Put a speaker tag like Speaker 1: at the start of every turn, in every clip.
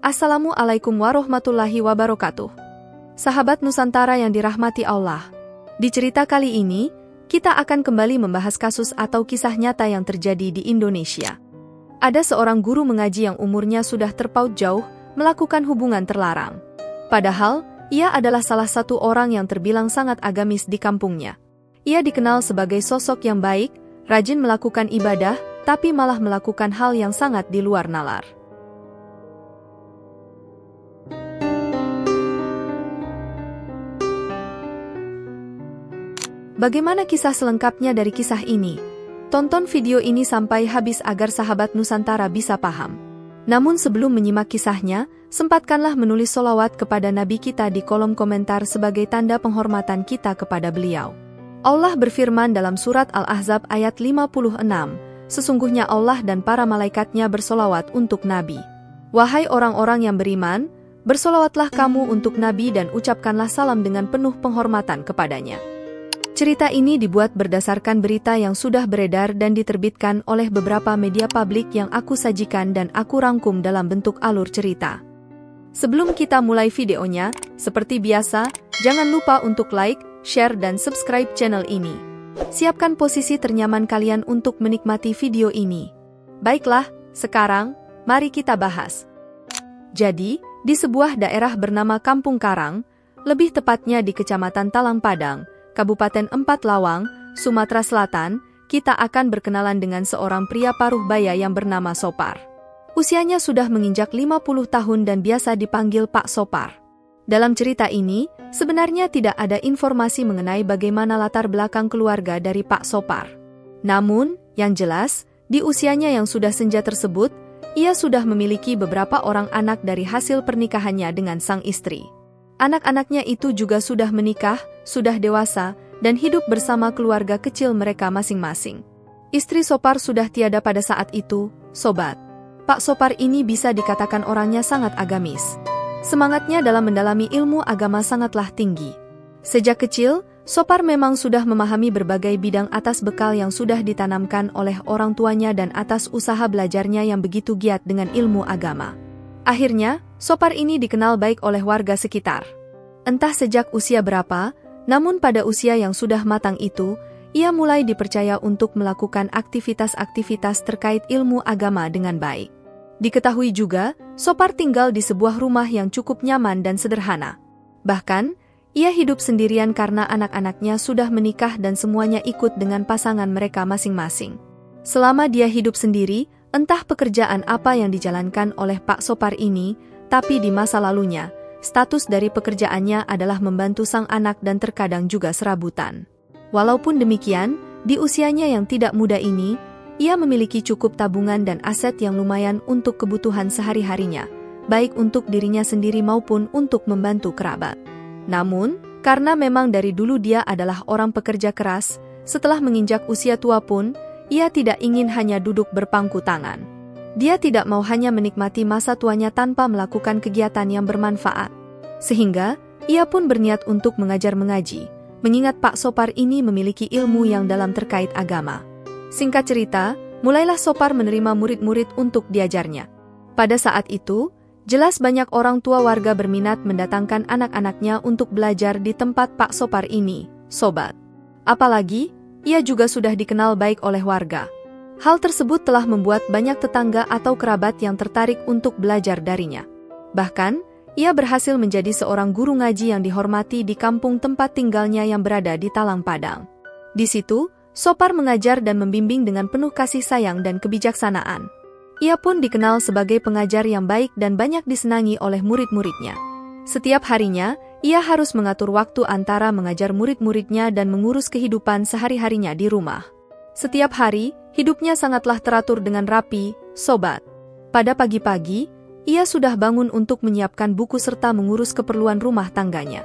Speaker 1: Assalamualaikum warahmatullahi wabarakatuh. Sahabat Nusantara yang dirahmati Allah. Di cerita kali ini, kita akan kembali membahas kasus atau kisah nyata yang terjadi di Indonesia. Ada seorang guru mengaji yang umurnya sudah terpaut jauh, melakukan hubungan terlarang. Padahal, ia adalah salah satu orang yang terbilang sangat agamis di kampungnya. Ia dikenal sebagai sosok yang baik, rajin melakukan ibadah, tapi malah melakukan hal yang sangat di luar nalar. Bagaimana kisah selengkapnya dari kisah ini? Tonton video ini sampai habis agar sahabat Nusantara bisa paham. Namun sebelum menyimak kisahnya, sempatkanlah menulis sholawat kepada Nabi kita di kolom komentar sebagai tanda penghormatan kita kepada beliau. Allah berfirman dalam surat Al-Ahzab ayat 56, sesungguhnya Allah dan para malaikatnya bersolawat untuk Nabi. Wahai orang-orang yang beriman, bersolawatlah kamu untuk Nabi dan ucapkanlah salam dengan penuh penghormatan kepadanya. Cerita ini dibuat berdasarkan berita yang sudah beredar dan diterbitkan oleh beberapa media publik yang aku sajikan dan aku rangkum dalam bentuk alur cerita. Sebelum kita mulai videonya, seperti biasa, jangan lupa untuk like, share dan subscribe channel ini. Siapkan posisi ternyaman kalian untuk menikmati video ini. Baiklah, sekarang, mari kita bahas. Jadi, di sebuah daerah bernama Kampung Karang, lebih tepatnya di Kecamatan Talang Padang, Kabupaten Empat Lawang, Sumatera Selatan, kita akan berkenalan dengan seorang pria paruh baya yang bernama Sopar. Usianya sudah menginjak 50 tahun dan biasa dipanggil Pak Sopar. Dalam cerita ini, sebenarnya tidak ada informasi mengenai bagaimana latar belakang keluarga dari Pak Sopar. Namun, yang jelas, di usianya yang sudah senja tersebut, ia sudah memiliki beberapa orang anak dari hasil pernikahannya dengan sang istri. Anak-anaknya itu juga sudah menikah, sudah dewasa, dan hidup bersama keluarga kecil mereka masing-masing. Istri Sopar sudah tiada pada saat itu, sobat. Pak Sopar ini bisa dikatakan orangnya sangat agamis. Semangatnya dalam mendalami ilmu agama sangatlah tinggi. Sejak kecil, Sopar memang sudah memahami berbagai bidang atas bekal yang sudah ditanamkan oleh orang tuanya dan atas usaha belajarnya yang begitu giat dengan ilmu agama. Akhirnya, Sopar ini dikenal baik oleh warga sekitar. Entah sejak usia berapa, namun pada usia yang sudah matang itu, ia mulai dipercaya untuk melakukan aktivitas-aktivitas terkait ilmu agama dengan baik. Diketahui juga, Sopar tinggal di sebuah rumah yang cukup nyaman dan sederhana. Bahkan, ia hidup sendirian karena anak-anaknya sudah menikah dan semuanya ikut dengan pasangan mereka masing-masing. Selama dia hidup sendiri, entah pekerjaan apa yang dijalankan oleh Pak Sopar ini, tapi di masa lalunya, status dari pekerjaannya adalah membantu sang anak dan terkadang juga serabutan. Walaupun demikian, di usianya yang tidak muda ini, ia memiliki cukup tabungan dan aset yang lumayan untuk kebutuhan sehari-harinya, baik untuk dirinya sendiri maupun untuk membantu kerabat. Namun, karena memang dari dulu dia adalah orang pekerja keras, setelah menginjak usia tua pun, ia tidak ingin hanya duduk berpangku tangan. Dia tidak mau hanya menikmati masa tuanya tanpa melakukan kegiatan yang bermanfaat. Sehingga, ia pun berniat untuk mengajar mengaji, mengingat Pak Sopar ini memiliki ilmu yang dalam terkait agama. Singkat cerita, mulailah Sopar menerima murid-murid untuk diajarnya. Pada saat itu, jelas banyak orang tua warga berminat mendatangkan anak-anaknya untuk belajar di tempat Pak Sopar ini, sobat. Apalagi, ia juga sudah dikenal baik oleh warga. Hal tersebut telah membuat banyak tetangga atau kerabat yang tertarik untuk belajar darinya. Bahkan, ia berhasil menjadi seorang guru ngaji yang dihormati di kampung tempat tinggalnya yang berada di Talang Padang. Di situ, Sopar mengajar dan membimbing dengan penuh kasih sayang dan kebijaksanaan. Ia pun dikenal sebagai pengajar yang baik dan banyak disenangi oleh murid-muridnya. Setiap harinya, ia harus mengatur waktu antara mengajar murid-muridnya dan mengurus kehidupan sehari-harinya di rumah. Setiap hari, hidupnya sangatlah teratur dengan rapi, sobat. Pada pagi-pagi, ia sudah bangun untuk menyiapkan buku serta mengurus keperluan rumah tangganya.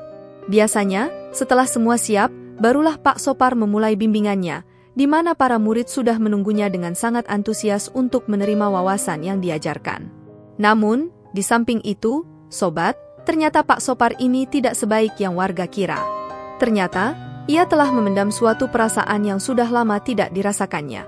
Speaker 1: Biasanya, setelah semua siap, barulah Pak Sopar memulai bimbingannya, di mana para murid sudah menunggunya dengan sangat antusias untuk menerima wawasan yang diajarkan. Namun, di samping itu, sobat, ternyata Pak Sopar ini tidak sebaik yang warga kira. Ternyata, ia telah memendam suatu perasaan yang sudah lama tidak dirasakannya.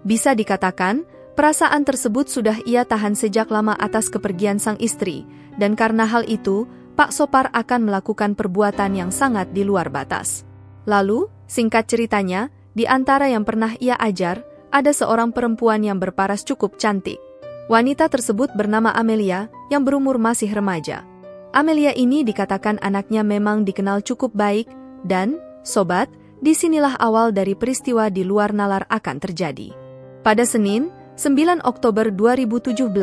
Speaker 1: Bisa dikatakan, Perasaan tersebut sudah ia tahan sejak lama atas kepergian sang istri, dan karena hal itu, Pak Sopar akan melakukan perbuatan yang sangat di luar batas. Lalu, singkat ceritanya, di antara yang pernah ia ajar, ada seorang perempuan yang berparas cukup cantik. Wanita tersebut bernama Amelia, yang berumur masih remaja. Amelia ini dikatakan anaknya memang dikenal cukup baik, dan, sobat, disinilah awal dari peristiwa di luar nalar akan terjadi. Pada Senin, 9 Oktober 2017,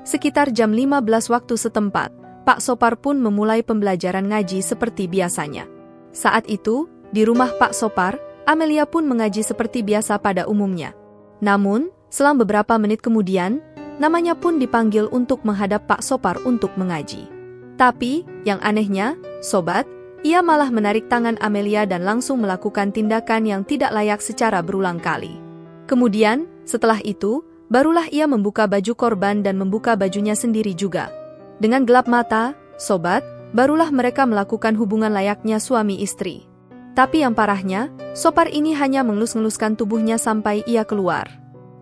Speaker 1: sekitar jam 15 waktu setempat, Pak Sopar pun memulai pembelajaran ngaji seperti biasanya. Saat itu, di rumah Pak Sopar, Amelia pun mengaji seperti biasa pada umumnya. Namun, selang beberapa menit kemudian, namanya pun dipanggil untuk menghadap Pak Sopar untuk mengaji. Tapi, yang anehnya, sobat, ia malah menarik tangan Amelia dan langsung melakukan tindakan yang tidak layak secara berulang kali. Kemudian, setelah itu, barulah ia membuka baju korban dan membuka bajunya sendiri juga. Dengan gelap mata, sobat, barulah mereka melakukan hubungan layaknya suami istri. Tapi yang parahnya, Sopar ini hanya mengelus-ngeluskan tubuhnya sampai ia keluar.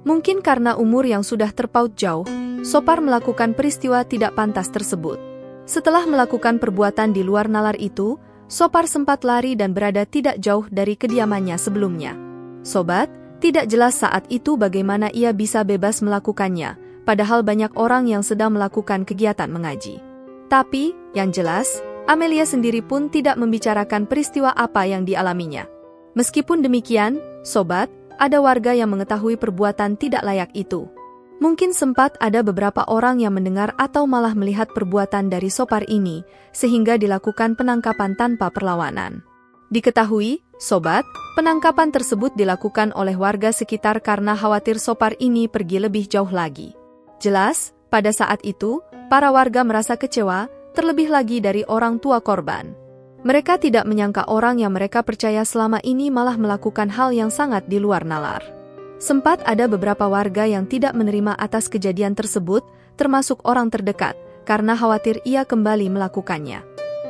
Speaker 1: Mungkin karena umur yang sudah terpaut jauh, Sopar melakukan peristiwa tidak pantas tersebut. Setelah melakukan perbuatan di luar nalar itu, Sopar sempat lari dan berada tidak jauh dari kediamannya sebelumnya. Sobat, tidak jelas saat itu bagaimana ia bisa bebas melakukannya, padahal banyak orang yang sedang melakukan kegiatan mengaji. Tapi, yang jelas, Amelia sendiri pun tidak membicarakan peristiwa apa yang dialaminya. Meskipun demikian, sobat, ada warga yang mengetahui perbuatan tidak layak itu. Mungkin sempat ada beberapa orang yang mendengar atau malah melihat perbuatan dari Sopar ini, sehingga dilakukan penangkapan tanpa perlawanan. Diketahui, sobat, penangkapan tersebut dilakukan oleh warga sekitar karena khawatir Sopar ini pergi lebih jauh lagi. Jelas, pada saat itu, para warga merasa kecewa, terlebih lagi dari orang tua korban. Mereka tidak menyangka orang yang mereka percaya selama ini malah melakukan hal yang sangat di luar nalar. Sempat ada beberapa warga yang tidak menerima atas kejadian tersebut, termasuk orang terdekat, karena khawatir ia kembali melakukannya.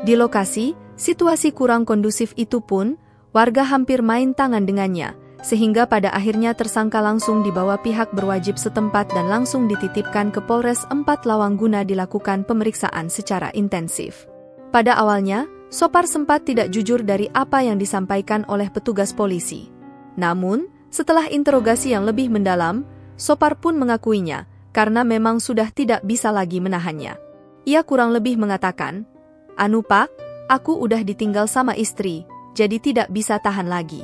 Speaker 1: Di lokasi, situasi kurang kondusif itu pun, warga hampir main tangan dengannya, sehingga pada akhirnya tersangka langsung dibawa pihak berwajib setempat dan langsung dititipkan ke Polres 4 Lawang guna dilakukan pemeriksaan secara intensif. Pada awalnya, Sopar sempat tidak jujur dari apa yang disampaikan oleh petugas polisi. Namun, setelah interogasi yang lebih mendalam, Sopar pun mengakuinya, karena memang sudah tidak bisa lagi menahannya. Ia kurang lebih mengatakan, "Anu Pak, aku udah ditinggal sama istri, jadi tidak bisa tahan lagi,"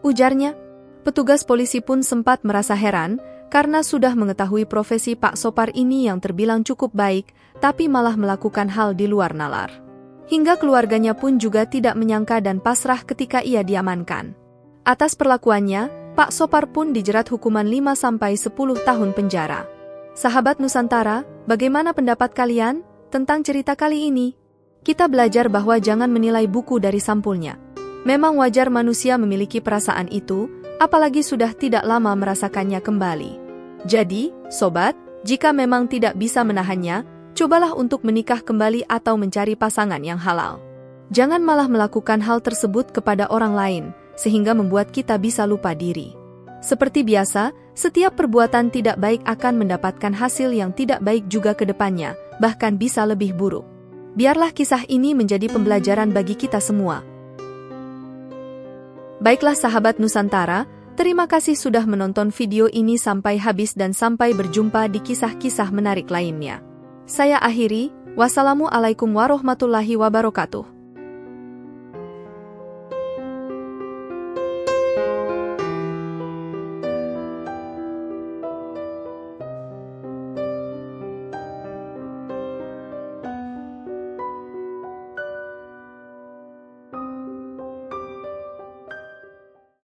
Speaker 1: ujarnya. Petugas polisi pun sempat merasa heran, karena sudah mengetahui profesi Pak Sopar ini yang terbilang cukup baik, tapi malah melakukan hal di luar nalar. Hingga keluarganya pun juga tidak menyangka dan pasrah ketika ia diamankan. Atas perlakuannya, Pak Sopar pun dijerat hukuman 5-10 tahun penjara. Sahabat Nusantara, bagaimana pendapat kalian tentang cerita kali ini? Kita belajar bahwa jangan menilai buku dari sampulnya. Memang wajar manusia memiliki perasaan itu, apalagi sudah tidak lama merasakannya kembali. Jadi, sobat, jika memang tidak bisa menahannya, cobalah untuk menikah kembali atau mencari pasangan yang halal. Jangan malah melakukan hal tersebut kepada orang lain, sehingga membuat kita bisa lupa diri. Seperti biasa, setiap perbuatan tidak baik akan mendapatkan hasil yang tidak baik juga ke depannya, bahkan bisa lebih buruk. Biarlah kisah ini menjadi pembelajaran bagi kita semua. Baiklah sahabat Nusantara, terima kasih sudah menonton video ini sampai habis dan sampai berjumpa di kisah-kisah menarik lainnya. Saya akhiri, wassalamualaikum warahmatullahi wabarakatuh.